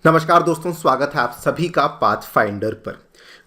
नमस्कार दोस्तों, स्वागत है आप सभी का पाथफाइंडर पर।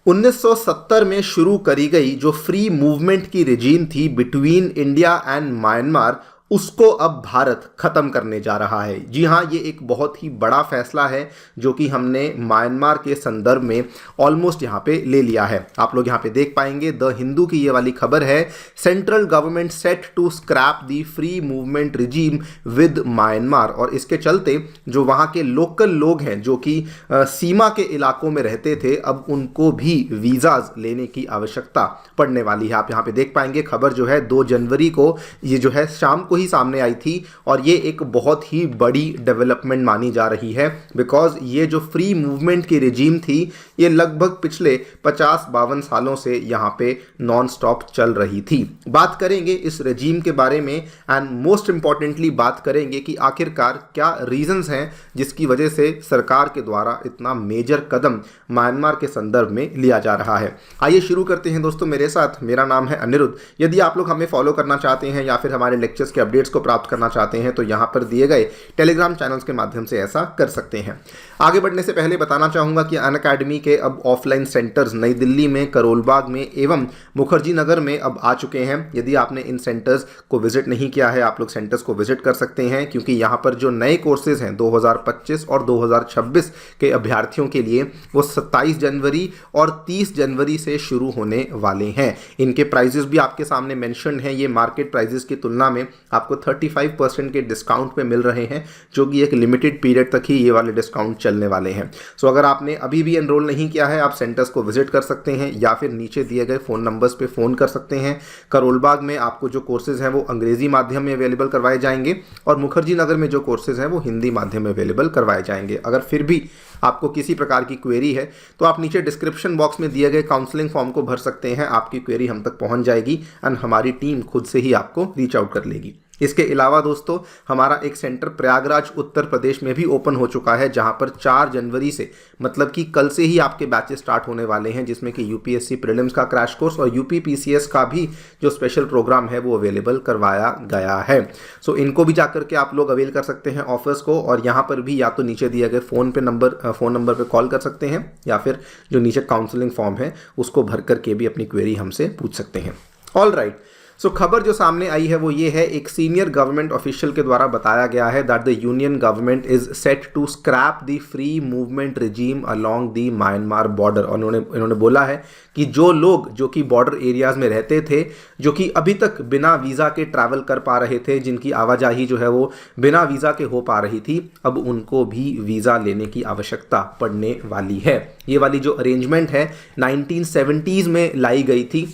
1970 में शुरू करी गई जो फ्री मूवमेंट की रिजीम थी बिटवीन इंडिया एंड म्यांमार, उसको अब भारत खत्म करने जा रहा है। जी हाँ, ये एक बहुत ही बड़ा फैसला है जो कि हमने म्यांमार के संदर्भ में ऑलमोस्ट यहाँ पे ले लिया है। आप लोग यहाँ पे देख पाएंगे, द हिंदू की ये वाली खबर है, central government set to scrap the free movement regime with Myanmar. और इसके चलते जो वहाँ के लोकल लोग हैं जो कि सीमा के इलाकों में रहते थे, अब उनको भी वीज़ाज लेने की आवश्यकता पड़ने वाली है। आप यहाँ पे देख पाएंगे, खबर जो है 2 जनवरी को ये जो है शाम को ही सामने आई थी और ये एक बहुत ही बड़ी डेवलपमेंट मानी जा रही है। बिकॉज ये जो फ्री मूवमेंट की रिजीम थी ये लगभग पिछले 50-52 सालों से यहाँ पे नॉन स्टॉप चल रही थी। बात करेंगे इस रिजीम के बारे में एंड मोस्ट इंपॉर्टेंटली बात करेंगे कि आखिरकार क्या रीजंस हैं जिसकी वजह से सरकार के द्वारा इतना मेजर कदम म्यांमार के संदर्भ में लिया जा रहा है। आइए शुरू करते हैं दोस्तों मेरे साथ। मेरा नाम है अनिरुद्ध। यदि आप लोग हमें फॉलो करना चाहते हैं या फिर हमारे लेक्चर्स के अपडेट्स को प्राप्त करना चाहते हैं तो यहाँ पर दिए गए टेलीग्राम चैनल्स के माध्यम से ऐसा कर सकते हैं। आगे बढ़ने से पहले बताना चाहूँगा कि अनअकैडमी के अब ऑफलाइन सेंटर्स नई दिल्ली में, करोलबाग में एवं मुखर्जी नगर में अब आ चुके हैं। यदि आपने इन सेंटर्स को विजिट नहीं किया है, आप लोग सेंटर्स को विजिट कर सकते हैं, क्योंकि यहाँ पर जो नए कोर्सेज हैं 2025 और 2026 के अभ्यर्थियों के लिए वो 27 जनवरी और 30 जनवरी से शुरू होने वाले हैं। इनके प्राइजेस भी आपके सामने मेंशन हैं। ये मार्केट प्राइजेस की तुलना में आपको 35% के डिस्काउंट पे मिल रहे हैं, जो कि एक लिमिटेड पीरियड तक ही ये वाले डिस्काउंट चलने वाले हैं। सो अगर आपने अभी भी एनरोल नहीं किया है, आप सेंटर्स को विजिट कर सकते हैं या फिर नीचे दिए गए फ़ोन नंबर्स पे फ़ोन कर सकते हैं। करोलबाग में आपको जो कोर्सेज हैं वो अंग्रेजी माध्यम में अवेलेबल करवाए जाएंगे और मुखर्जी नगर में जो कोर्सेज हैं वो हिंदी माध्यम में अवेलेबल करवाए जाएंगे। अगर फिर भी आपको किसी प्रकार की क्वेरी है तो आप नीचे डिस्क्रिप्शन बॉक्स में दिए गए काउंसलिंग फॉर्म को भर सकते हैं। आपकी क्वेरी हम तक पहुंच जाएगी एंड हमारी टीम खुद से ही आपको रीच आउट कर लेगी। इसके अलावा दोस्तों हमारा एक सेंटर प्रयागराज उत्तर प्रदेश में भी ओपन हो चुका है, जहां पर 4 जनवरी से मतलब कि कल से ही आपके बैचेस स्टार्ट होने वाले हैं, जिसमें कि यूपीएससी प्रीलिम्स का क्रैश कोर्स और यूपी पीसीएस का भी जो स्पेशल प्रोग्राम है वो अवेलेबल करवाया गया है। सो इनको भी जाकर के आप लोग अवेल कर सकते हैं ऑफर्स को, और यहाँ पर भी या तो नीचे दिए गए फ़ोन नंबर पर कॉल कर सकते हैं या फिर जो नीचे काउंसलिंग फॉर्म है उसको भर करके भी अपनी क्वेरी हमसे पूछ सकते हैं। ऑल राइट, सो खबर जो सामने आई है वो ये है, एक सीनियर गवर्नमेंट ऑफिशियल के द्वारा बताया गया है that the union government is set to scrap the free movement regime along the Myanmar border. और इन्होंने बोला है कि जो लोग जो कि बॉर्डर एरियाज में रहते थे, जो कि अभी तक बिना वीज़ा के ट्रैवल कर पा रहे थे, जिनकी आवाजाही जो है वो बिना वीज़ा के हो पा रही थी, अब उनको भी वीज़ा लेने की आवश्यकता पड़ने वाली है। ये वाली जो अरेंजमेंट है 1970s में लाई गई थी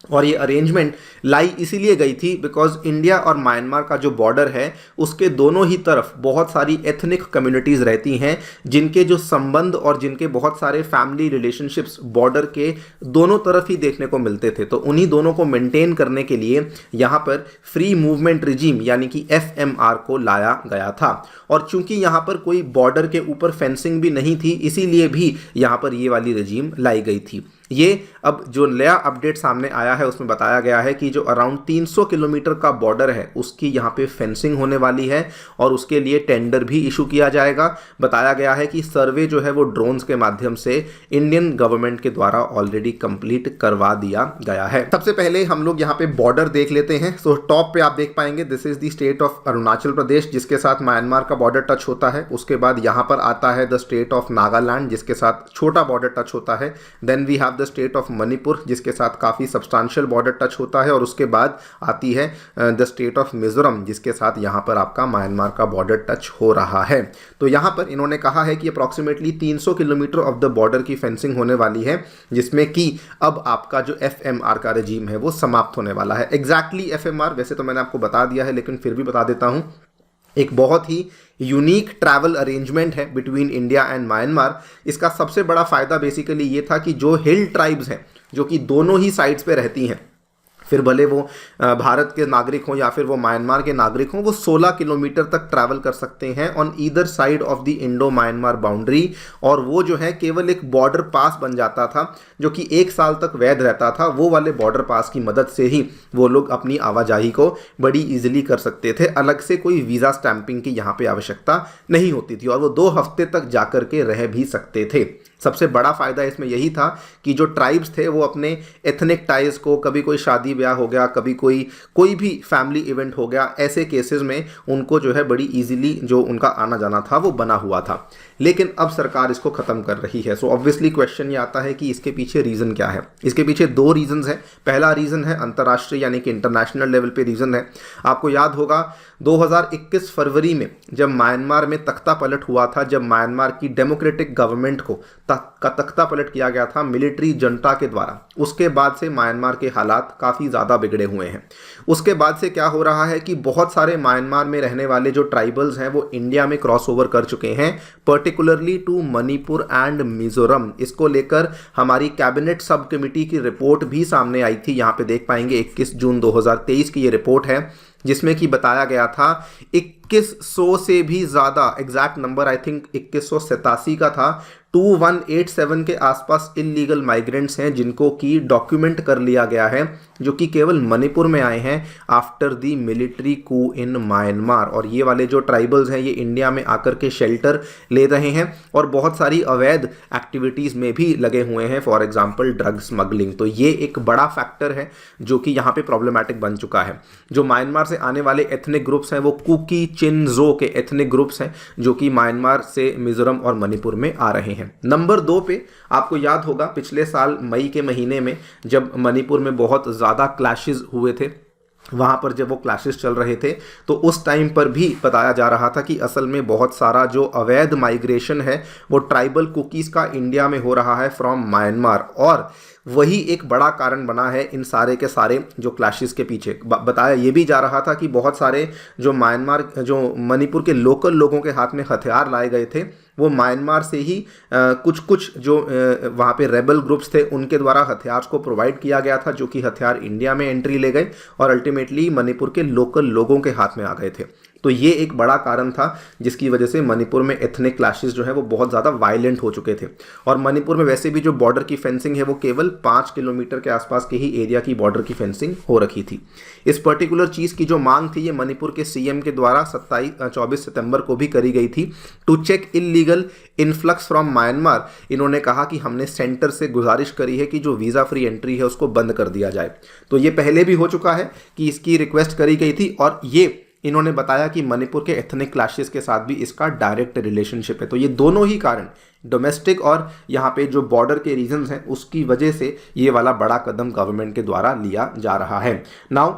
और ये अरेंजमेंट लाई इसीलिए गई थी बिकॉज इंडिया और म्यांमार का जो बॉर्डर है उसके दोनों ही तरफ बहुत सारी एथनिक कम्युनिटीज़ रहती हैं, जिनके जो संबंध और जिनके बहुत सारे फैमिली रिलेशनशिप्स बॉर्डर के दोनों तरफ ही देखने को मिलते थे। तो उन्हीं दोनों को मेंटेन करने के लिए यहाँ पर फ्री मूवमेंट रिजीम यानी कि FMR को लाया गया था। और चूंकि यहाँ पर कोई बॉर्डर के ऊपर फेंसिंग भी नहीं थी, इसीलिए भी यहाँ पर ये वाली रिजीम लाई गई थी। ये अब जो नया अपडेट सामने आया है उसमें बताया गया है कि जो अराउंड 300 किलोमीटर का बॉर्डर है उसकी यहाँ पे फेंसिंग होने वाली है और उसके लिए टेंडर भी इशू किया जाएगा। बताया गया है कि सर्वे जो है वो ड्रोन्स के माध्यम से इंडियन गवर्नमेंट के द्वारा ऑलरेडी कंप्लीट करवा दिया गया है। सबसे पहले हम लोग यहाँ पे बॉर्डर देख लेते हैं। सो टॉप पे आप देख पाएंगे this is the state of Arunachal Pradesh जिसके साथ म्यांमार का बॉर्डर टच होता है। उसके बाद यहाँ पर आता है द स्टेट ऑफ नागालैंड जिसके साथ छोटा बॉर्डर टच होता है। Then we have the state of Manipur जिसके साथ काफ़ी सब्सटेंशियल बॉर्डर टच होता है। और उसके बाद आती है द स्टेट ऑफ मिजोरम जिसके साथ यहाँ पर आपका म्यांमार का बॉर्डर टच हो रहा है। तो यहाँ पर इन्होंने कहा है कि approximately 300 kilometre of the border की फेंसिंग होने वाली है, जिसमें कि अब आपका जो FMR का रजीम है वो समाप्त होने वाला है। एग्जैक्टली FMR वैसे तो मैंने आपको बता दिया है, लेकिन फिर भी बता देता हूँ, एक बहुत ही यूनिक ट्रैवल अरेंजमेंट है बिटवीन इंडिया एंड म्यांमार। इसका सबसे बड़ा फ़ायदा बेसिकली ये था कि जो हिल ट्राइब्स हैं जो कि दोनों ही साइड्स पे रहती हैं, फिर भले वो भारत के नागरिक हों या फिर वो म्यांमार के नागरिक हों, वो 16 किलोमीटर तक ट्रैवल कर सकते हैं on either side of the Indo Myanmar boundary. और वो जो है केवल एक बॉर्डर पास बन जाता था जो कि 1 साल तक वैध रहता था। वो वाले बॉर्डर पास की मदद से ही वो लोग अपनी आवाजाही को बड़ी इजीली कर सकते थे। अलग से कोई वीज़ा स्टैंपिंग की यहाँ पे आवश्यकता नहीं होती थी और वो 2 हफ्ते तक जाकर के रह भी सकते थे। सबसे बड़ा फ़ायदा इसमें यही था कि जो ट्राइब्स थे वो अपने एथनिक टाइज को, कभी कोई शादी ब्याह हो गया, कभी कोई भी फैमिली इवेंट हो गया, ऐसे केसेस में उनको जो है बड़ी इजीली जो उनका आना जाना था वो बना हुआ था। लेकिन अब सरकार इसको ख़त्म कर रही है। सो ऑब्वियसली क्वेश्चन ये आता है कि इसके पीछे रीज़न क्या है। इसके पीछे 2 रीज़न्स हैं। पहला रीज़न है अंतर्राष्ट्रीय यानी कि इंटरनेशनल लेवल पे रीज़न है। आपको याद होगा 2021 फरवरी में जब म्यांमार में तख्ता पलट हुआ था, जब म्यांमार की डेमोक्रेटिक गवर्नमेंट को का तख्ता पलट किया गया था मिलिट्री जनता के द्वारा, उसके बाद से म्यांमार के हालात काफ़ी ज़्यादा बिगड़े हुए हैं। उसके बाद से क्या हो रहा है कि बहुत सारे म्यांमार में रहने वाले जो ट्राइबल्स हैं वो इंडिया में क्रॉस ओवर कर चुके हैं, particularly to Manipur and Mizoram. इसको लेकर हमारी कैबिनेट सब कमेटी की रिपोर्ट भी सामने आई थी। यहाँ पे देख पाएंगे 21 जून 2023 की ये रिपोर्ट है जिसमें कि बताया गया था 2100 से भी ज़्यादा, एग्जैक्ट नंबर आई थिंक 2187 का था, 2187 के आसपास इलीगल माइग्रेंट्स हैं जिनको कि डॉक्यूमेंट कर लिया गया है, जो कि केवल मणिपुर में आए हैं after the military Koo in Myanmar. और ये वाले जो ट्राइबल्स हैं ये इंडिया में आकर के शेल्टर ले रहे हैं और बहुत सारी अवैध एक्टिविटीज़ में भी लगे हुए हैं, फॉर एग्जांपल ड्रग स्मगलिंग। तो ये एक बड़ा फैक्टर है जो कि यहाँ पे प्रॉब्लमैटिक बन चुका है। जो म्यांमार से आने वाले एथनिक ग्रुप्स हैं वो कुकी चिनजो के एथनिक ग्रुप्स हैं जो कि म्यांमार से मिजोरम और मणिपुर में आ रहे हैं। नंबर 2 पे आपको याद होगा पिछले साल मई के महीने में जब मणिपुर में बहुत ज़्यादा क्लैशेस हुए थे, वहाँ पर जब वो क्लैशेस चल रहे थे तो उस टाइम पर भी बताया जा रहा था कि असल में बहुत सारा जो अवैध माइग्रेशन है वो ट्राइबल कुकीज़ का इंडिया में हो रहा है फ्रॉम म्यांमार, और वही एक बड़ा कारण बना है इन सारे के सारे जो क्लैशेस के पीछे। बताया ये भी जा रहा था कि बहुत सारे जो मणिपुर के लोकल लोगों के हाथ में हथियार लाए गए थे वो म्यांमार से ही कुछ जो वहाँ पे रेबल ग्रुप्स थे उनके द्वारा हथियार को प्रोवाइड किया गया था, जो कि हथियार इंडिया में एंट्री ले गए और अल्टीमेटली मणिपुर के लोकल लोगों के हाथ में आ गए थे। तो ये एक बड़ा कारण था जिसकी वजह से मणिपुर में एथनिक क्लैशेस जो है वो बहुत ज़्यादा वायलेंट हो चुके थे। और मणिपुर में वैसे भी जो बॉर्डर की फेंसिंग है वो केवल 5 किलोमीटर के आसपास के ही एरिया की बॉर्डर की फेंसिंग हो रखी थी। इस पर्टिकुलर चीज़ की जो मांग थी ये मणिपुर के सीएम के द्वारा 24 सितंबर को भी करी गई थी, to check illegal influx from Myanmar. इन्होंने कहा कि हमने सेंटर से गुजारिश करी है कि जो वीज़ा फ्री एंट्री है उसको बंद कर दिया जाए। तो ये पहले भी हो चुका है कि इसकी रिक्वेस्ट करी गई थी और ये इन्होंने बताया कि मणिपुर के एथनिक क्लैशेस के साथ भी इसका डायरेक्ट रिलेशनशिप है। तो ये दोनों ही कारण, डोमेस्टिक और यहाँ पे जो बॉर्डर के रीजंस हैं, उसकी वजह से ये वाला बड़ा कदम गवर्नमेंट के द्वारा लिया जा रहा है। नाउ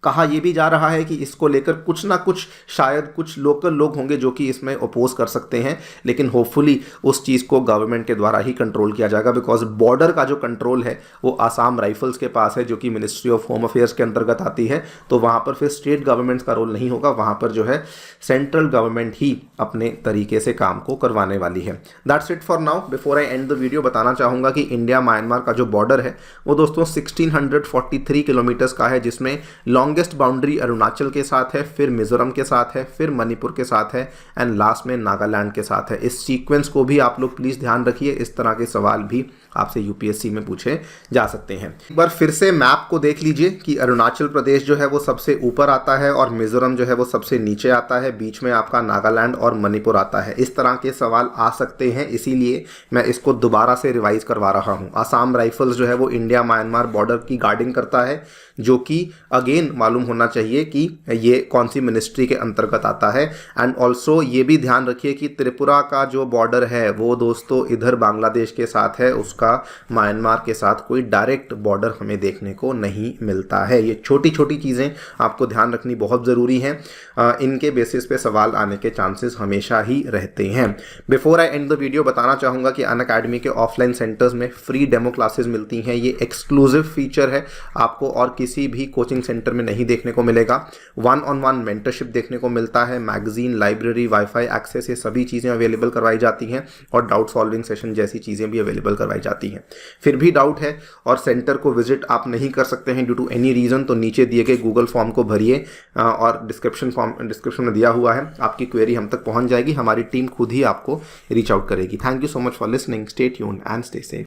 कहा यह भी जा रहा है कि इसको लेकर कुछ ना कुछ शायद कुछ लोकल लोग होंगे जो कि इसमें अपोज कर सकते हैं, लेकिन होपफुली उस चीज़ को गवर्नमेंट के द्वारा ही कंट्रोल किया जाएगा, बिकॉज बॉर्डर का जो कंट्रोल है वो आसाम राइफल्स के पास है जो कि मिनिस्ट्री ऑफ होम अफेयर्स के अंतर्गत आती है। तो वहाँ पर फिर स्टेट गवर्नमेंट्स का रोल नहीं होगा, वहाँ पर जो है सेंट्रल गवर्नमेंट ही अपने तरीके से काम को करवाने वाली है। That's it for now. Before I and the video बताना चाहूँगा कि इंडिया म्यांमार का जो बॉर्डर है वो दोस्तों 1643 किलोमीटर्स का है, जिसमें लॉन्गेस्ट बाउंड्री अरुणाचल के साथ है, फिर मिजोरम के साथ है, फिर मणिपुर के साथ है एंड लास्ट में नागालैंड के साथ है। इस सीक्वेंस को भी आप लोग प्लीज़ ध्यान रखिए, इस तरह के सवाल भी आपसे यूपीएससी में पूछे जा सकते हैं। एक बार फिर से मैप को देख लीजिए कि अरुणाचल प्रदेश जो है वो सबसे ऊपर आता है और मिजोरम जो है वो सबसे नीचे आता है, बीच में आपका नागालैंड और मणिपुर आता है। इस तरह के सवाल आ सकते हैं, इसीलिए मैं इसको दोबारा से रिवाइज करवा रहा हूँ। आसाम राइफल्स जो है वो इंडिया म्यांमार बॉर्डर की गार्डिंग करता है, जो कि अगेन मालूम होना चाहिए कि ये कौन सी मिनिस्ट्री के अंतर्गत आता है। एंड ऑल्सो ये भी ध्यान रखिए कि त्रिपुरा का जो बॉर्डर है वो दोस्तों इधर बांग्लादेश के साथ है, उसका म्यांमार के साथ कोई डायरेक्ट बॉर्डर हमें देखने को नहीं मिलता है। ये छोटी छोटी चीज़ें आपको ध्यान रखनी बहुत ज़रूरी हैं, इनके बेसिस पे सवाल आने के चांसेस हमेशा ही रहते हैं। Before I and the video बताना चाहूँगा कि अनअकैडमी के ऑफलाइन सेंटर्स में फ्री डेमो क्लासेस मिलती हैं। ये एक्सक्लूसिव फीचर है, आपको और किसी भी कोचिंग सेंटर में नहीं देखने को मिलेगा। 1-on-1 मेंटरशिप देखने को मिलता है, मैगजीन, लाइब्रेरी, वाईफाई एक्सेस, ये सभी चीज़ें अवेलेबल करवाई जाती हैं और डाउट सॉल्विंग सेशन जैसी चीज़ें भी अवेलेबल करवाई जाती हैं। फिर भी डाउट है और सेंटर को विजिट आप नहीं कर सकते हैं ड्यू टू एनी रीज़न, तो नीचे दिए गए गूगल फॉर्म को भरिए और डिस्क्रिप्शन में दिया हुआ है, आपकी क्वेरी हम तक पहुंच जाएगी, हमारी टीम खुद ही आपको रीच आउट करेगी। Thank you so much for listening, stay tuned and stay safe.